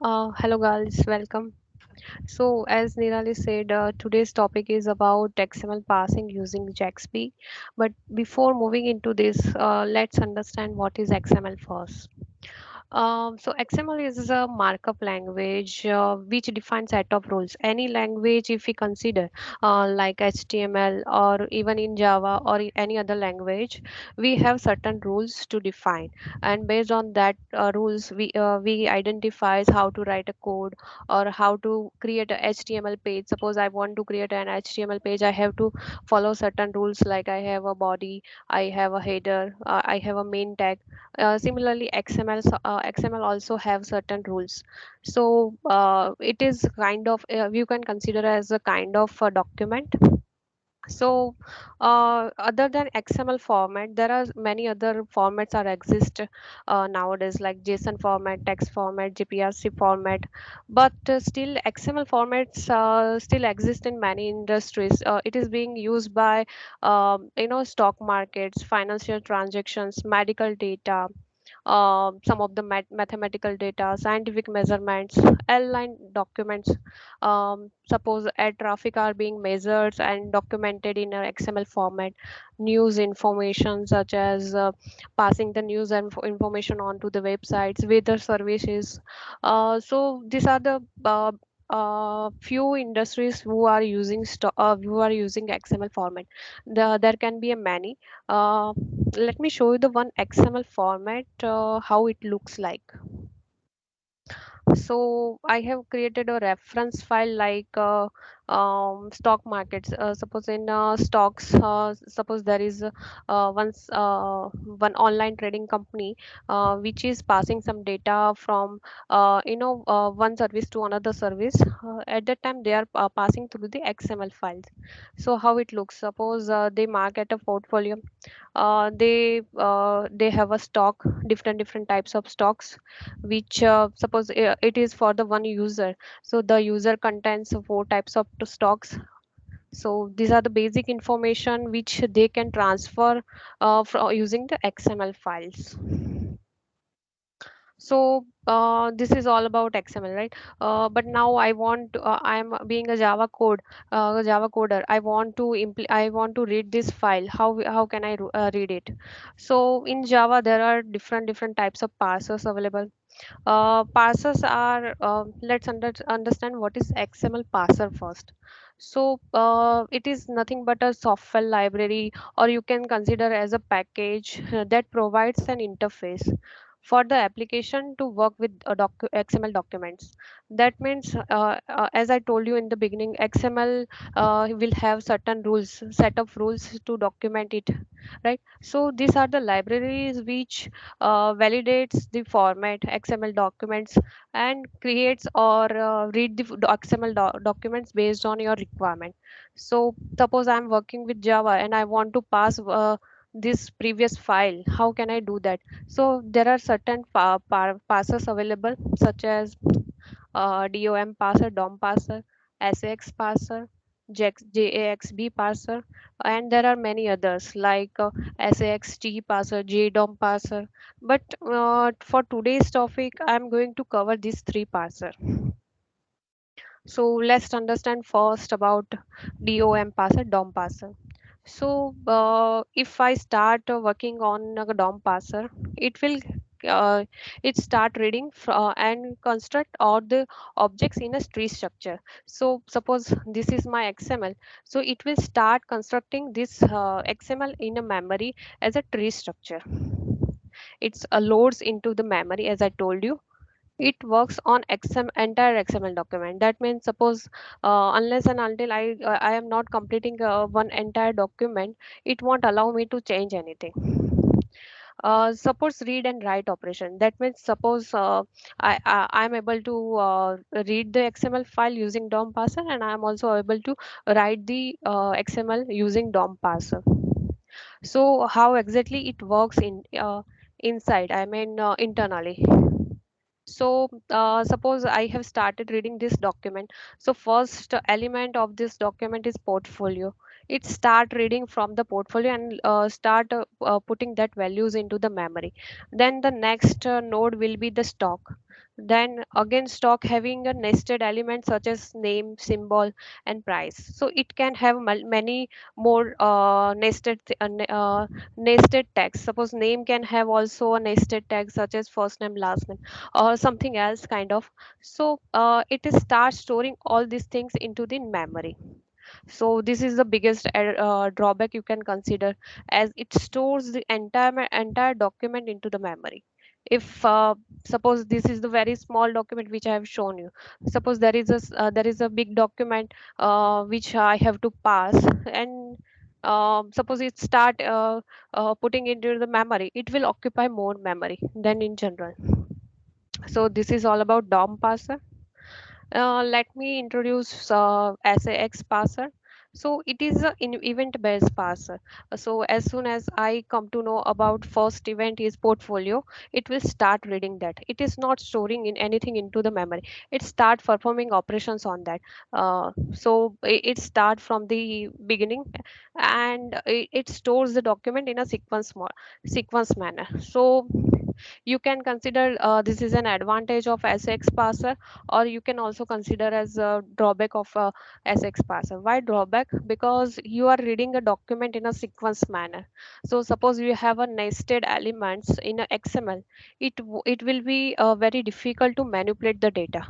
Hello guys, welcome. So as Nirali said, today's topic is about XML parsing using JAXB. But before moving into this, let's understand what is XML first. So XML is a markup language which defines set of rules. Any language, if we consider like HTML or even in Java or in any other language, we have certain rules to define, and based on that rules, we identifies how to write a code or how to create a HTML page. Suppose I want to create an HTML page, I have to follow certain rules like I have a body, I have a header, I have a main tag. Similarly, XML also have certain rules. So it is kind of you can consider as a kind of a document. So other than XML format, there are many other formats are exist nowadays, like JSON format, text format, GPRC format. But still XML formats still exist in many industries. It is being used by stock markets, financial transactions, medical data, some of the mathematical data, scientific measurements, L-line documents. Suppose air traffic are being measured and documented in a XML format. News information such as passing the news and information onto the websites, weather services. So these are the few industries who are using XML format. There can be a many. Let me show you the one XML format, how it looks like. So I have created a reference file like stock markets. Suppose in stocks, suppose there is one online trading company which is passing some data from one service to another service. At that time, they are passing through the XML files. So how it looks? Suppose they mark at a portfolio. They have a stock, different types of stocks, which suppose it is for the one user. So the user contains four types of stocks. So these are the basic information which they can transfer from using the XML files. So this is all about XML, right? But now I'm being a Java coder. I want to read this file. How can I read it? So in Java there are different types of parsers available. Parsers are understand what is XML parser first. So it is nothing but a software library, or you can consider as a package that provides an interface for the application to work with XML documents. That means, as I told you in the beginning, XML will have certain rules, set of rules to document it, right? So these are the libraries which validates the format XML documents and creates or read the documents based on your requirement. So suppose I'm working with Java and I want to pass this previous file. How can I do that? So there are certain parsers available, such as DOM parser, DOM parser, SAX parser, JAXB parser, and there are many others like SAXT parser, JDOM parser. But for today's topic, I'm going to cover these three parser. So let's understand first about DOM parser, DOM parser. So if I start working on a DOM parser, it will uh, it start reading and construct all the objects in a tree structure. So suppose this is my XML. So it will start constructing this XML in a memory as a tree structure. It's loads into the memory, as I told you. It works on entire XML document. That means suppose unless and until I am not completing one entire document, it won't allow me to change anything. Suppose read and write operation. That means suppose I'm able to read the XML file using DOM parser, and I am also able to write the XML using DOM parser. So how exactly it works inside? I mean internally. So suppose I have started reading this document. So first element of this document is portfolio. It start reading from the portfolio and start putting that values into the memory. Then the next node will be the stock. Then again, stock having a nested element such as name, symbol, and price. So it can have many more nested tags. Suppose name can have also a nested tag such as first name, last name, or something else kind of. So it is start storing all these things into the memory. So this is the biggest drawback you can consider, as it stores the entire document into the memory. If suppose this is the very small document which I have shown you, suppose there is a big document which I have to pass, and suppose it start putting into the memory, it will occupy more memory than in general. So this is all about DOM parser. Let me introduce SAX parser. So it is an event-based parser. So as soon as I come to know about first event is portfolio, it will start reading that. It is not storing in anything into the memory. It start performing operations on that. So it start from the beginning, and it stores the document in a sequence manner. So you can consider this is an advantage of SX parser, or you can also consider as a drawback of SX parser. Why drawback? Because you are reading a document in a sequence manner. So suppose you have a nested elements in a XML, it will be very difficult to manipulate the data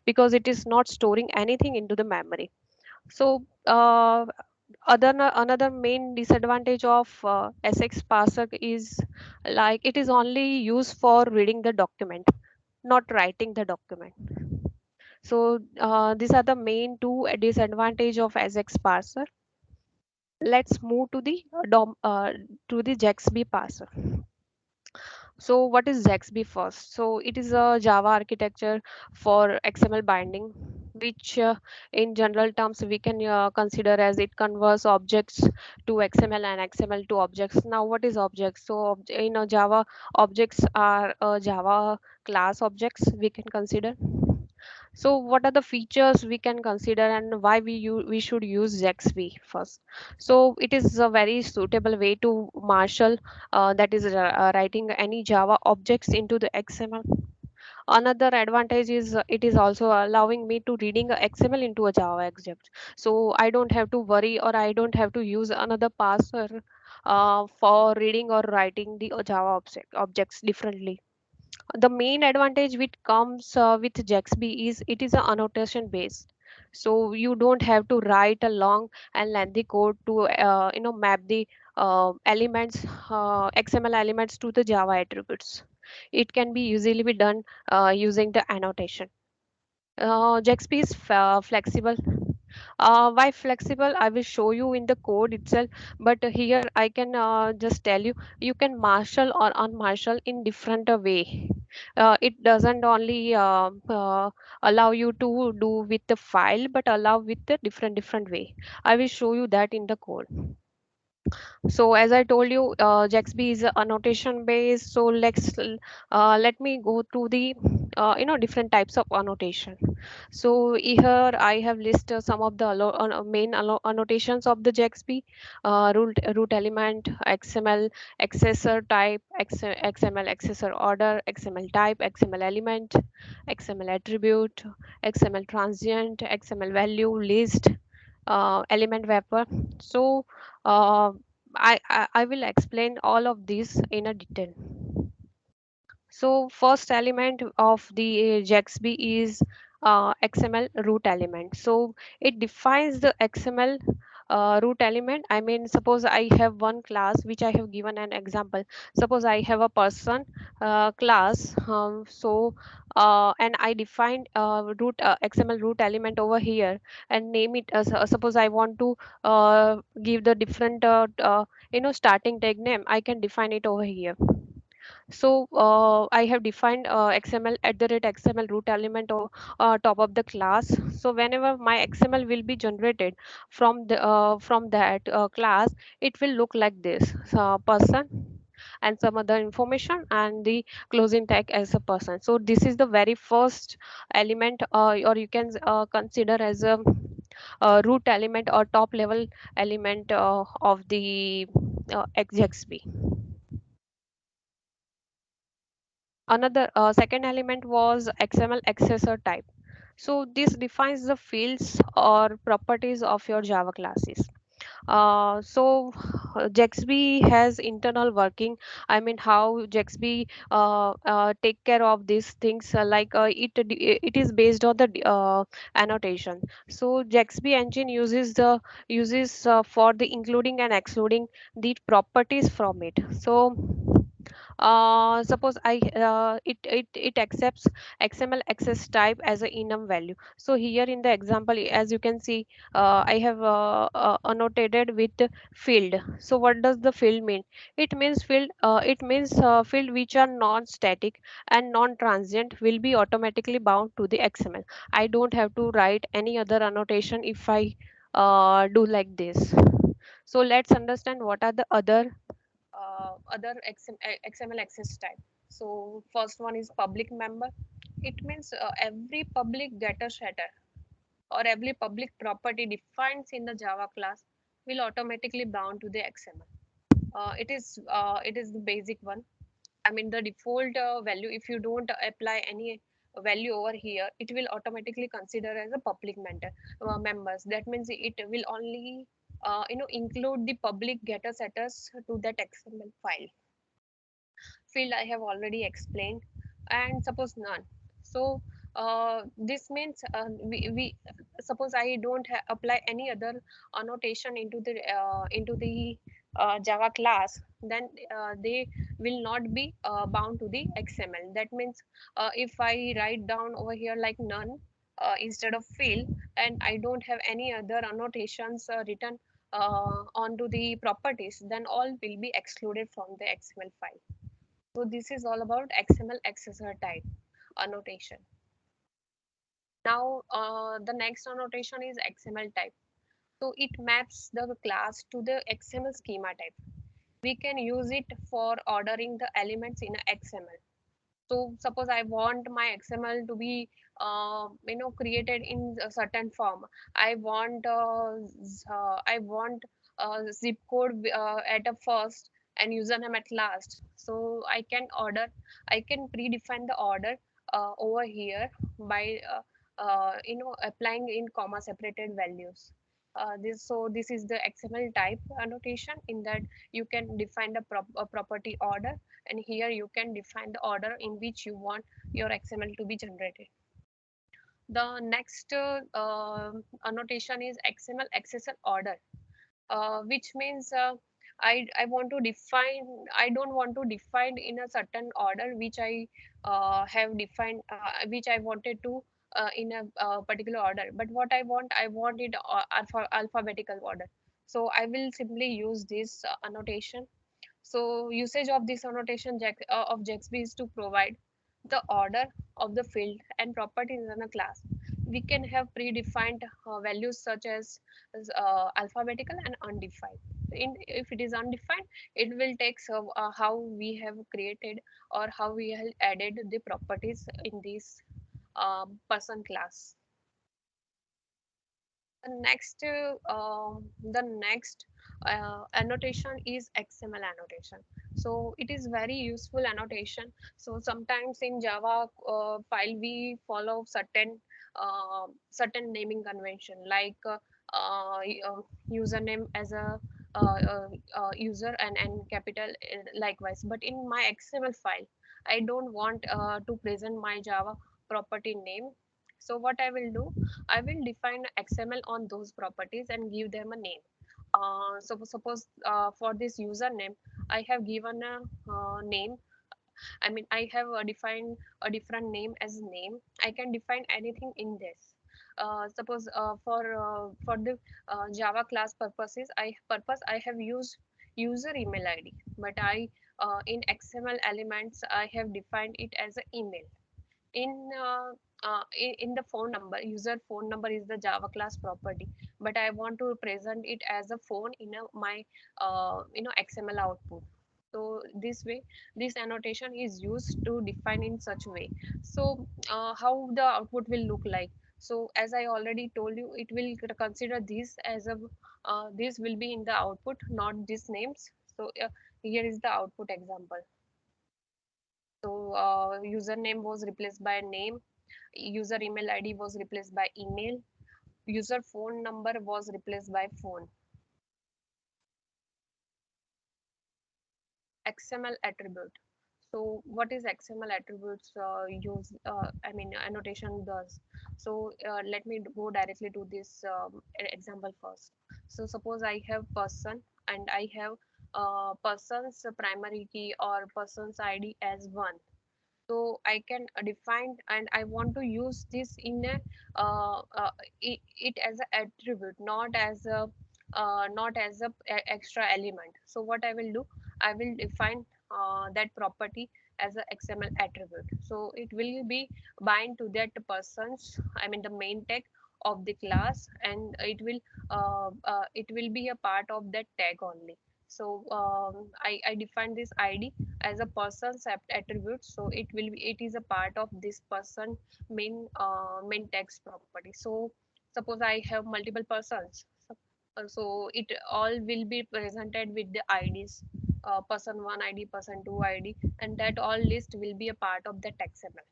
because it is not storing anything into the memory. So another main disadvantage of SX parser is like it is only used for reading the document, not writing the document. So these are the main two disadvantage of SX parser. Let's move to the JAXB parser. So what is JAXB first? So it is a Java architecture for XML binding, which in general terms we can consider as it converts objects to XML and XML to objects. Now what is objects? So in a Java, objects are Java class objects we can consider. So what are the features we can consider, and why we should use JAXB first? So it is a very suitable way to marshal, that is writing any Java objects into the XML. Another advantage is it is also allowing me to reading a XML into a Java object. So I don't have to worry, or I don't have to use another parser for reading or writing the Java objects differently. The main advantage which comes with JAXB is it is a annotation based. So you don't have to write a long and lengthy code to map the elements, XML elements to the Java attributes. It can be easily be done using the annotation. JAXB is flexible. Why flexible? I will show you in the code itself, but here I can just tell you, you can marshal or unmarshal in different way. It doesn't only allow you to do with the file, but allow with the different way. I will show you that in the code. So as I told you, JAXB is a annotation based. So let me go to the different types of annotation. So here I have listed some of the main annotations of the JAXB: root element, XML accessor type, XML accessor order, XML type, XML element, XML attribute, XML transient, XML value, list, element wrapper. So uh, I will explain all of these in a detail. So first element of the JAXB is XML root element. So it defines the XML root element. I mean, suppose I have one class which I have given an example. Suppose I have a person class. And I defined XML root element over here and name it as suppose I want to give the different starting tag name. I can define it over here. So I have defined XML at the rate XML root element or top of the class. So whenever my XML will be generated from that class, it will look like this: person and some other information and the closing tag as a person. So this is the very first element, or you can consider as a root element or top level element of the XXB. another second element was XML accessor type. So this defines the fields or properties of your Java classes. JAXB has internal working. I mean, how JAXB take care of these things, it is based on the annotation. So JAXB engine uses for the including and excluding the properties from it. So suppose it accepts XML access type as a enum value. So here in the example, as you can see, I have annotated with the field. So what does the field mean? It means field which are non-static and non-transient will be automatically bound to the XML. I don't have to write any other annotation if I do like this. So let's understand what are the other XML access type. So first one is public member. It means every public getter setter or every public property defined in the Java class will automatically bound to the XML. It is the basic one. I mean the default value. If you don't apply any value over here, it will automatically consider as a public members. That means it will only include the public getter setters to that XML file. Field I have already explained, and suppose none. So this means we suppose I don't apply any other annotation into the Java class, then they will not be bound to the XML. That means if I write down over here like none instead of field, and I don't have any other annotations written onto the properties, then all will be excluded from the XML file. So this is all about XML accessor type annotation. Now the next annotation is XML type. So it maps the class to the XML schema type. We can use it for ordering the elements in a XML. So suppose I want my XML to be created in a certain form. I want zip code at a first and username at last. So I can predefine the order over here by applying in comma separated values. This is the XML type annotation. In that you can define the property order, and here you can define the order in which you want your XML to be generated. The next annotation is XML accessor order, which means I want to define. I don't want to define in a certain order which I have defined, which I wanted to in a particular order. But what I want it alphabetical order. So I will simply use this annotation. So usage of this annotation of JAXB is to provide the order of the field and properties in a class. We can have predefined values such as alphabetical and undefined. If it is undefined, it will take how we have created or how we have added the properties in this person class. The next annotation is XML annotation. So it is very useful annotation. So sometimes in Java file we follow certain naming convention, like username as a user and capital likewise. But in my XML file, I don't want to present my Java property name. So what I will do, I will define XML on those properties and give them a name. So suppose for this username, I have given a name. I mean, I have defined a different name as name. I can define anything in this. Suppose for the Java class I have used user email ID, but I in XML elements I have defined it as an email. In the phone number, user phone number is the Java class property, but I want to present it as a phone in my XML output. So this way, this annotation is used to define in such way. So how the output will look like? So as I already told you, it will consider this as a this will be in the output, not these names. So here is the output example. So username was replaced by name, user email ID was replaced by email, user phone number was replaced by phone. XML attribute. So what is XML attributes I mean annotation does. So let me go directly to this example first. So suppose I have person and I have person's primary key or person's ID as 1. So I can define and I want to use this in a it as an attribute, not as extra element. So what I will do, I will define that property as a XML attribute. So it will be bind to that person's, I mean the main tag of the class, and it will be a part of that tag only. So I define this ID as a person's attribute, so it is a part of this person main text property. So suppose I have multiple persons, so it all will be presented with the IDs, person 1 ID, person 2 ID, and that all list will be a part of the XML.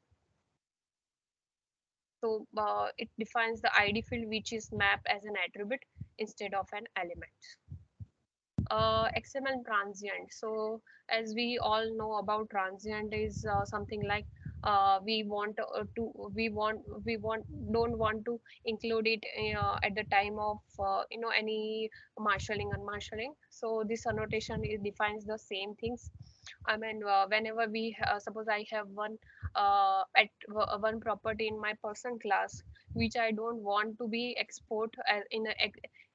So it defines the ID field which is mapped as an attribute instead of an element. XML transient. So as we all know about transient is something like we want we want don't want to include it at the time of any marshaling and marshaling. So this annotation it defines the same things. I mean whenever we suppose I have one property in my person class which I don't want to be export as in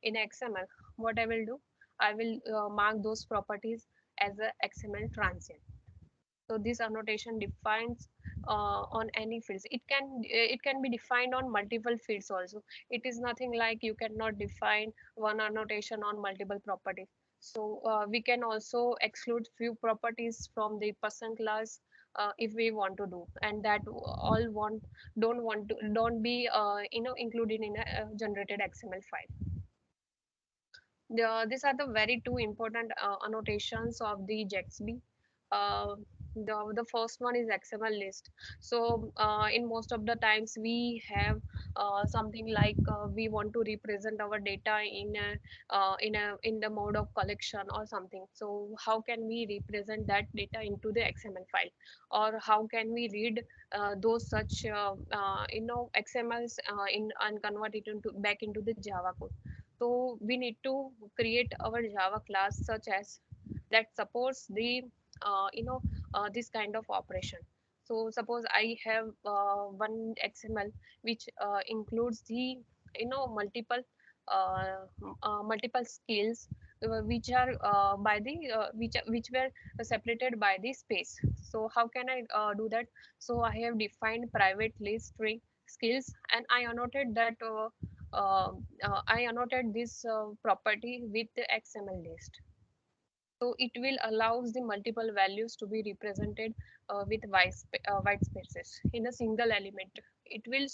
XML. What I will do, I will mark those properties as a XML transient. So this annotation defines on any fields. It can be defined on multiple fields also. It is nothing like you cannot define one annotation on multiple properties. So we can also exclude few properties from the person class if we want to do, and that all don't be included in a generated XML file. These are the very two important annotations of the JAXB. Uh, the first one is XML list. So in most of the times we have something like we want to represent our data in the mode of collection or something. So how can we represent that data into the XML file, or how can we read those such XMLs in and convert it into back into the Java code. So we need to create our Java class such as that supports the this kind of operation. So suppose I have one XML which includes the uh, multiple skills which are by the which were separated by the space. So how can I do that? So I have defined private list string skills, and I annotate this property with the XML list. So it will allows the multiple values to be represented with white spaces in a single element. It will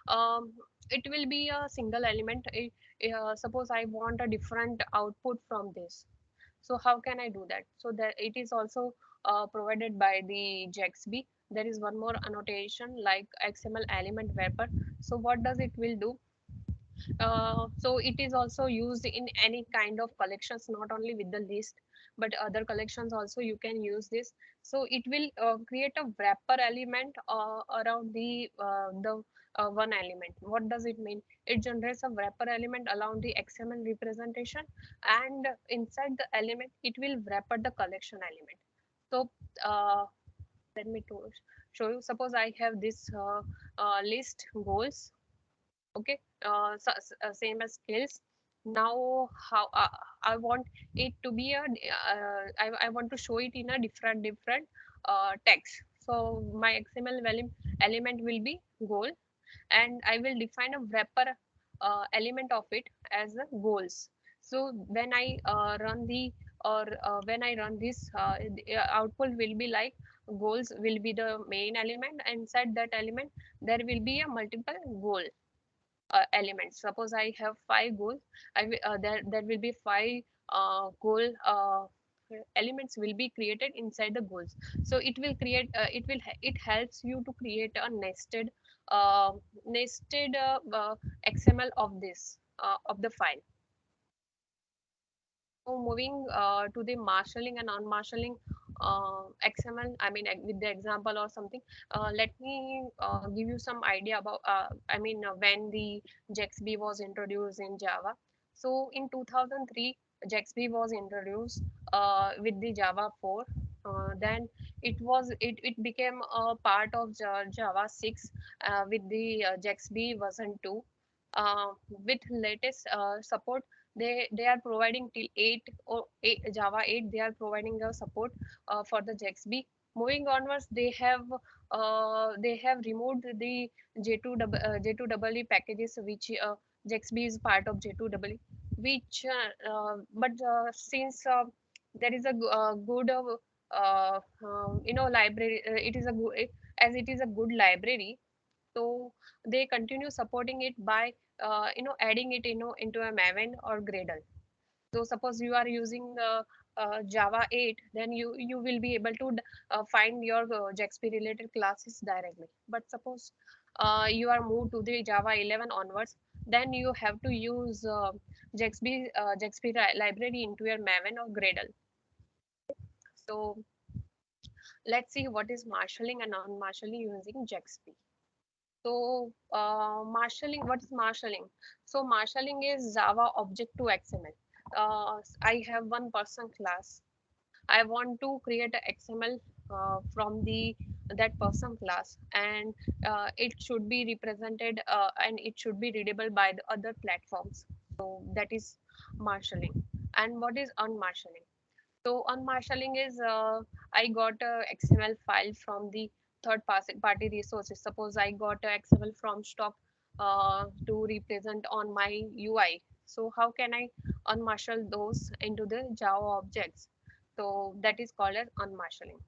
um, it will be a single element. Suppose I want a different output from this. So how can I do that? So that it is also provided by the JAXB. There is one more annotation like XML element wrapper. So what does it will do? So it is also used in any kind of collections, not only with the list, but other collections also you can use this. So it will create a wrapper element around the one element. What does it mean? It generates a wrapper element around the XML representation, and inside the element, it will wrapper the collection element. So let me show you. Suppose I have this list goals. Okay, same as skills. Now how I want it to be I want to show it in a different text. So my XML element will be goal, and I will define a wrapper element of it as a goals. So when I run the or when I run this, the output will be like goals will be the main element, and inside that element there will be a multiple goal elements. Suppose I have five goals, there will be five goal elements will be created inside the goals. So it will create it helps you to create a nested XML of this of the file. So moving to the marshalling and unmarshalling XML, I mean, with the example or something, let me give you some idea about, when the JAXB was introduced in Java. So in 2003, JAXB was introduced with the Java 4. Then it became a part of Java 6 with the JAXB version 2. With latest support, they are providing till 8 or 8, Java 8, they are providing a support for the JAXB. Moving onwards, they have removed the J2EE packages, which JAXB is part of J2EE, which but since there is a good library, it is a good, as it is a good library, so they continue supporting it by adding it into a maven or gradle. So suppose you are using Java 8, then you will be able to find your JAXB related classes directly. But suppose you are moved to the Java 11 onwards, then you have to use JAXB library into your maven or gradle. So let's see what is marshalling and unmarshalling using JAXB. So marshalling, what is marshalling? So marshalling is Java object to XML. I have one person class. I want to create a XML from the that person class, and it should be represented and it should be readable by the other platforms. So that is marshalling. And what is unmarshalling? So unmarshalling is I got a XML file from the third party resources. Suppose I got a XML from stock to represent on my UI. So how can I unmarshal those into the Java objects? So that is called as unmarshalling.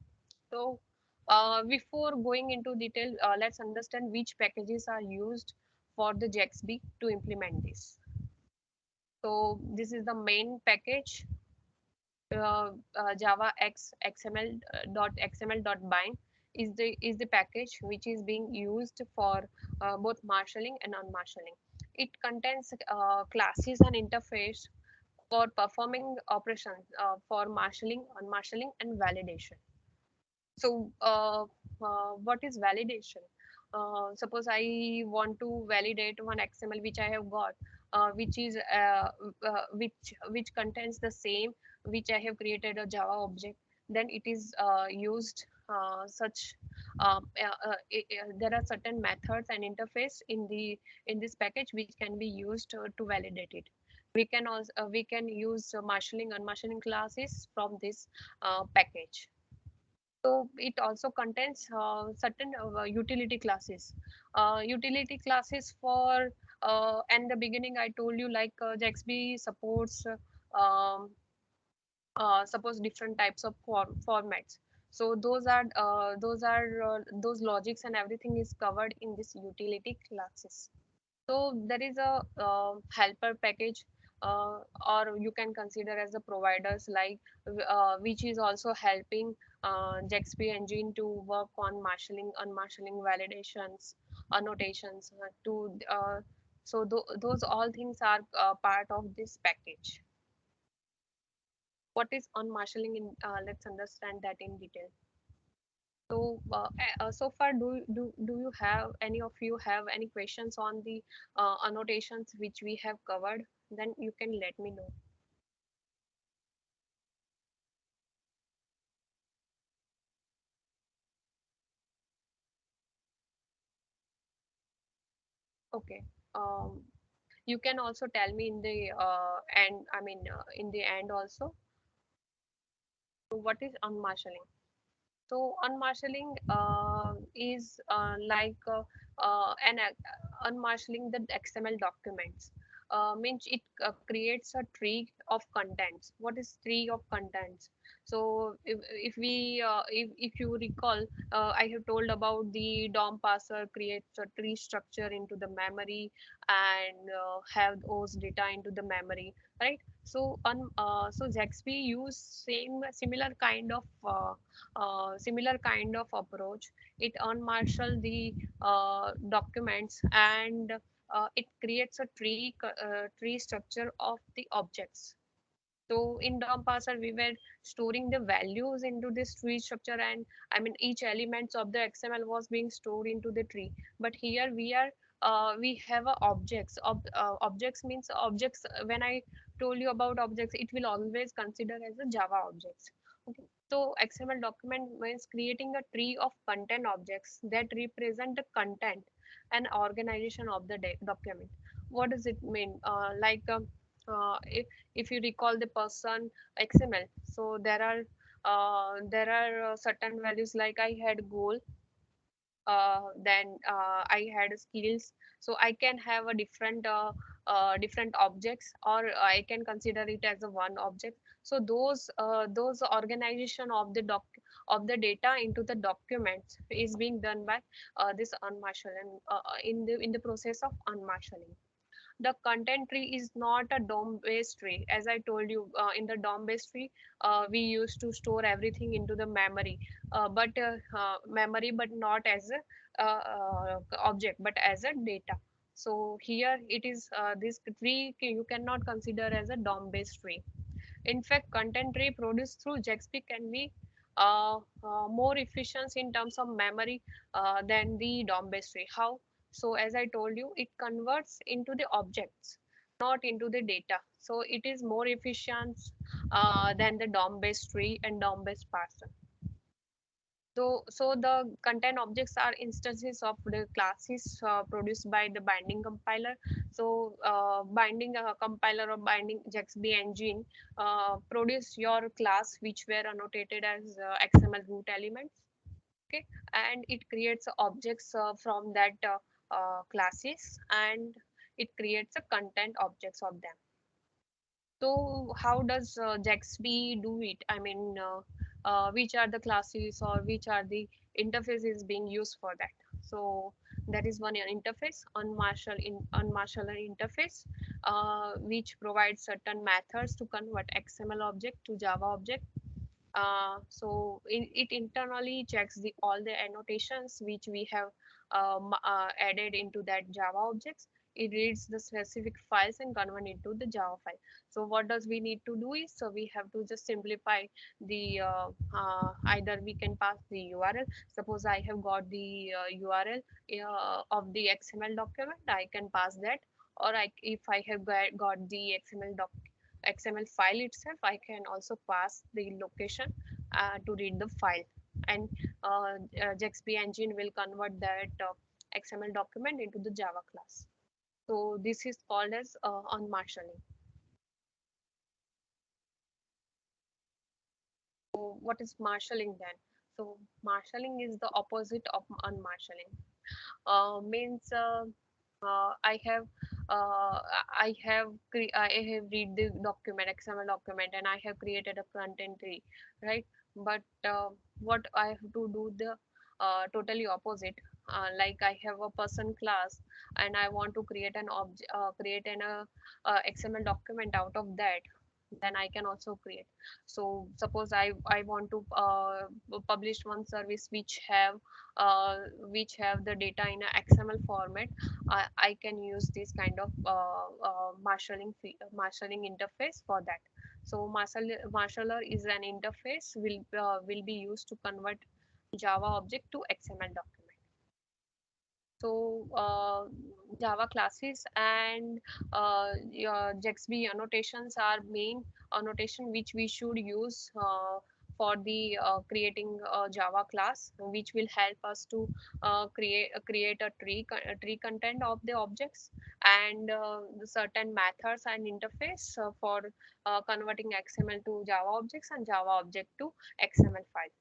So before going into detail, let's understand which packages are used for the JAXB to implement this. So this is the main package, Java X XML dot bind is the package which is being used for both marshalling and unmarshalling. It contains classes and interface for performing operations for marshalling, unmarshalling, and validation. So, what is validation? Suppose I want to validate one XML which I have got, which contains the same which I have created a Java object. Then it is used such. There are certain methods and interface in this package which can be used to validate it. We can use marshalling, unmarshalling classes from this package. So it also contains certain utility classes. Utility classes for and the beginning I told you, like JAXB supports suppose different types of formats. So those logics and everything is covered in this utility classes. So there is a helper package, or you can consider as the providers, like which is also helping JAXB engine to work on marshalling, unmarshalling, validations, annotations. Those all things are part of this package. What is unmarshalling? Let's understand that in detail. So, so far, do you have any of you have any questions on the annotations which we have covered? Then you can let me know. Okay. Um, you can also tell me in the end. I mean, in the end also. So what is unmarshalling? So unmarshalling is unmarshalling the XML documents. Means it creates a tree of contents. What is tree of contents? So if you recall, I have told about the DOM parser creates a tree structure into the memory and have those data into the memory, right? So JAXB use similar kind of approach. It unmarshal the documents, and it creates a tree structure of the objects. So in DOM parser, we were storing the values into this tree structure, and I mean each elements of the XML was being stored into the tree. But here we have a objects. Objects means objects. When I told you about objects, it will always consider as a Java objects. Okay. So XML document means creating a tree of content objects that represent the content and organization of the document. What does it mean? If you recall the person XML, so there are certain values like I had goal, then I had skills. So I can have a different objects, or I can consider it as a one object. So those organization of the data into the documents is being done by this unmarshalling, in the process of unmarshalling. The content tree is not a DOM based tree. As I told you, in the DOM based tree, we used to store everything into the memory, but not as a object, but as a data. So here it is, this tree you cannot consider as a DOM based tree. In fact, content tree produced through JAXB can be more efficient in terms of memory than the DOM-based tree. How? So as I told you, it converts into the objects, not into the data. So it is more efficient than the DOM-based tree and DOM-based parser. So the content objects are instances of the classes produced by the binding compiler. So binding compiler or binding JAXB engine produce your class which were annotated as XML root elements. Okay, and it creates objects from that classes, and it creates a content objects of them. So how does JAXB do it? I mean, which are the classes or which are the interfaces being used for that? So that is one interface, unmarshaling interface, which provides certain methods to convert XML object to Java object. It internally checks all the annotations which we have added into that Java objects. It reads the specific files and convert it to the Java file. So what does we need to do is, so we have to just simplify the either we can pass the URL. Suppose I have got the URL of the XML document, I can pass that. Or if I have got the XML file itself, I can also pass the location to read the file, and JAXB engine will convert that XML document into the Java class. So this is called as unmarshaling. So what is marshaling then? So marshaling is the opposite of unmarshaling. Means I have I have read the document, XML document, and I have created a content tree, right? But what I have to do the totally opposite. Like I have a person class, and I want to create an object, create an XML document out of that. Then I can also create. So suppose I want to publish one service which have the data in a XML format. I can use this kind of marshaling interface for that. So marshaller is an interface will be used to convert Java object to XML document. So Java classes and your JAXB annotations are main annotation which we should use for the creating a Java class, which will help us to create a tree content of the objects, and the certain methods and interface for converting XML to Java objects and Java object to XML file.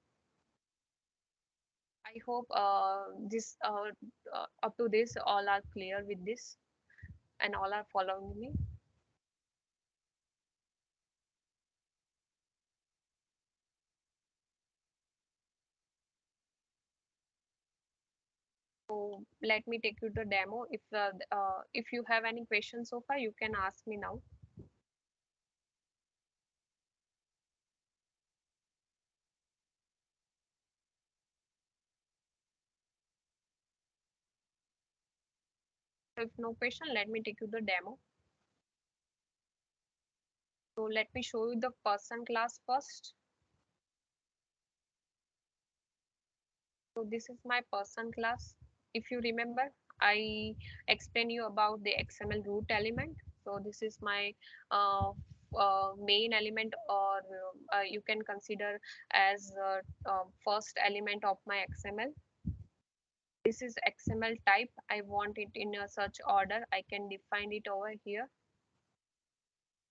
I hope this up to this all are clear with this and all are following me. So let me take you to the demo. If you have any questions so far, you can ask me now. If no question, let me take you the demo. So let me show you the person class first. So this is my person class. If you remember, I explained you about the XML root element. So this is my uh, main element, or you can consider as first element of my XML. This is XML type. I want it in a such order. I can define it over here.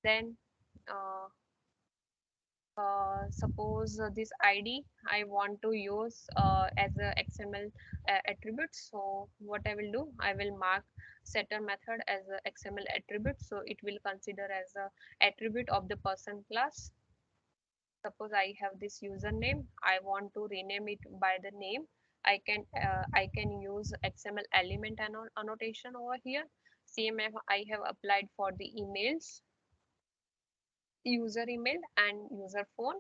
Then suppose this ID I want to use as a XML attribute. So what I will do, I will mark setter method as a XML attribute. So it will consider as a attribute of the person class. Suppose I have this username, I want to rename it by the name. I can use XML element annotation over here. CMF I have applied for the emails, user email and user phone.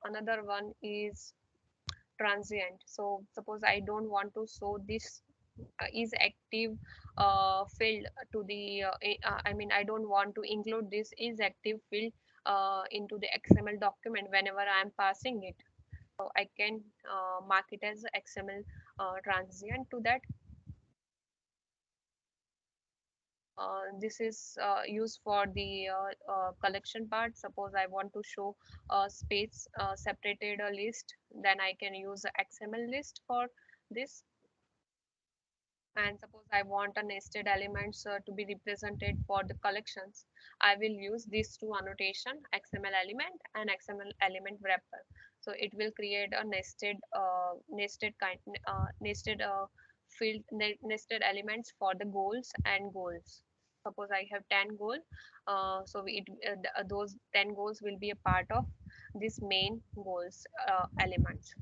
Another one is transient. So suppose I don't want to show this is active field to the I mean I don't want to include this is active field into the XML document whenever I am passing it. So I can mark it as XML transient to that. This is used for the collection part. Suppose I want to show a space separated a list, then I can use the XML list for this. And suppose I want a nested elements to be represented for the collections, I will use these two annotation, XML element and XML element wrapper. So it will create a nested field nested elements for the goals and goals. Suppose I have 10 goals, those 10 goals will be a part of this main goals elements.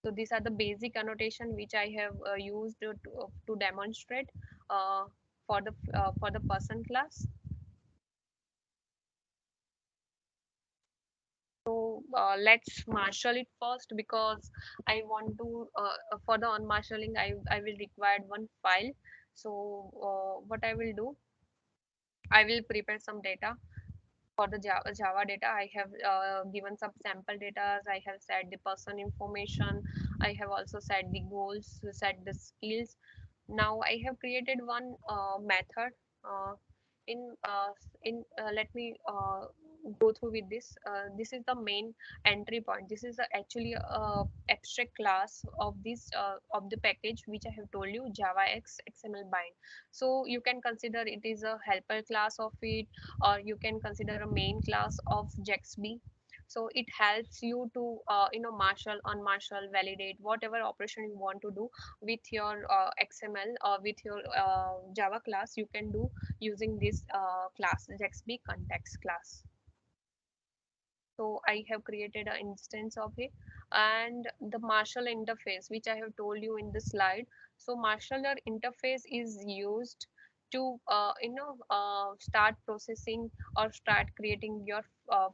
So these are the basic annotation which I have used to demonstrate uh, for the person class. So let's marshal it first, because I want to for the unmarshaling I will require one file. So what I will do, I will prepare some data for the Java data. I have given some sample data. I have set the person information. I have also set the goals, set the skills. Now I have created one method uh, in let me go through with this. This is the main entry point. This is actually a abstract class of this of the package which I have told you, Java X XML bind. So you can consider it is a helper class of it, or you can consider a main class of JAXB. So it helps you to marshal, unmarshal, validate whatever operation you want to do with your XML or with your Java class. You can do using this class, JAXB context class. So I have created an instance of it, and the marshal interface which I have told you in the slide. So marshaller interface is used to start processing or start creating your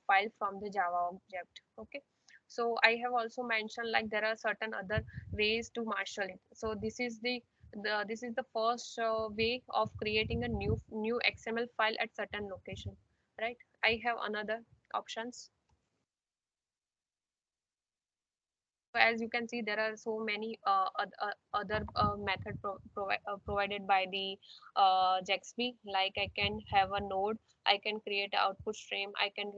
file from the Java object. Okay, so I have also mentioned like there are certain other ways to marshal it. So this is the first way of creating a new XML file at certain location, right? I have another options. So as you can see, there are so many other method provided by the JAXB. Like I can have a node, I can create output stream, I can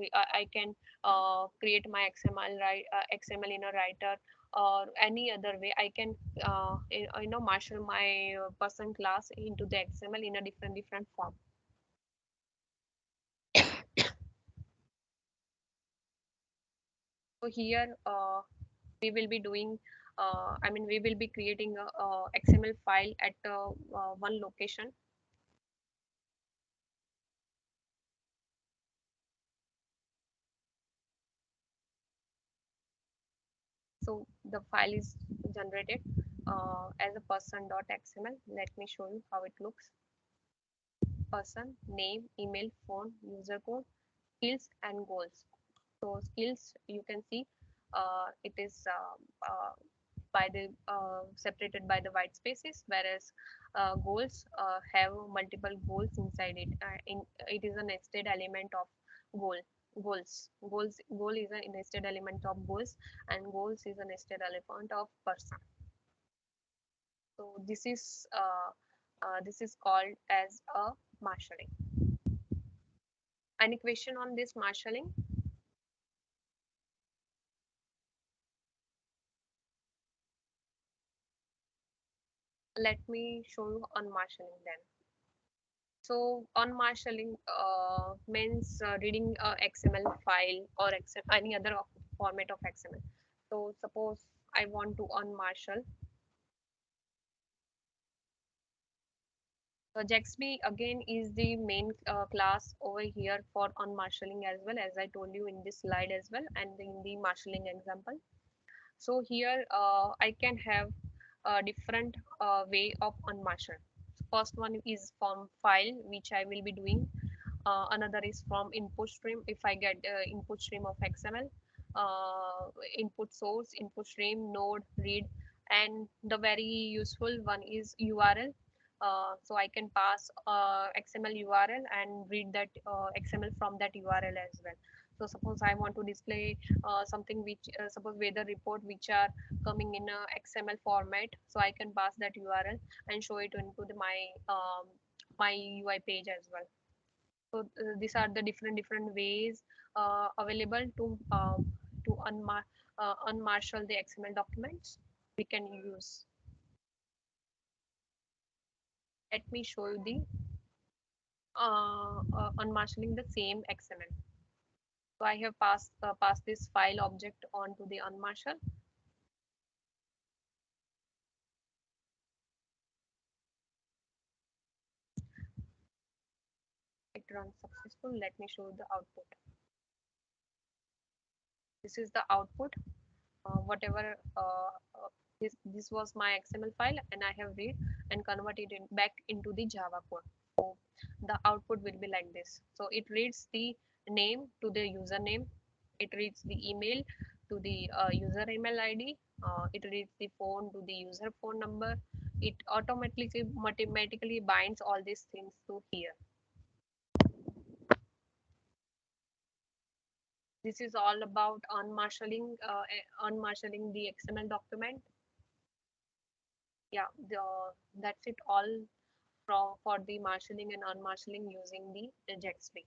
create my XML in a writer, or any other way. I can marshal my person class into the XML in a different form. So here we will be doing we will be creating a XML file at one location. So the file is generated as a person.xml. Let me show you how it looks. Person, name, email, phone, user code, skills and goals. So skills, you can see it is by the separated by the white spaces, whereas goals have multiple goals inside it. It is a nested element of goal. Goal is a nested element of goals, and goals is a nested element of person. So this is called as a marshalling. Any question on this marshalling? Let me show you unmarshaling then. So unmarshaling means reading a XML file or any other format of XML. So suppose I want to unmarshal. JAXB again is the main class over here for unmarshaling as well, as I told you in this slide as well and in the marshaling example. So here I can have a different way of unmarshal. First one is from file, which I will be doing. Another is from input stream. If I get input stream of XML, input source, input stream, node, read, and the very useful one is URL. So I can pass XML URL and read that XML from that URL as well. So suppose I want to display something which suppose weather report which are coming in a XML format, so I can pass that URL and show it into my UI page as well. So these are the different ways available to unmarshal the XML documents we can use. Let me show you the unmarshaling the same XML. So I have passed this file object onto the unmarshal. It runs successful. Let me show you the output. This is the output. Whatever this was my XML file, and I have read and converted it back into the Java code. So the output will be like this. So it reads the name to the username, it reads the email to the user email ID, it reads the phone to the user phone number. It automatically binds all these things to here. This is all about unmarshaling the XML document. Yeah, that's it all for the marshaling and unmarshaling using the JAXB.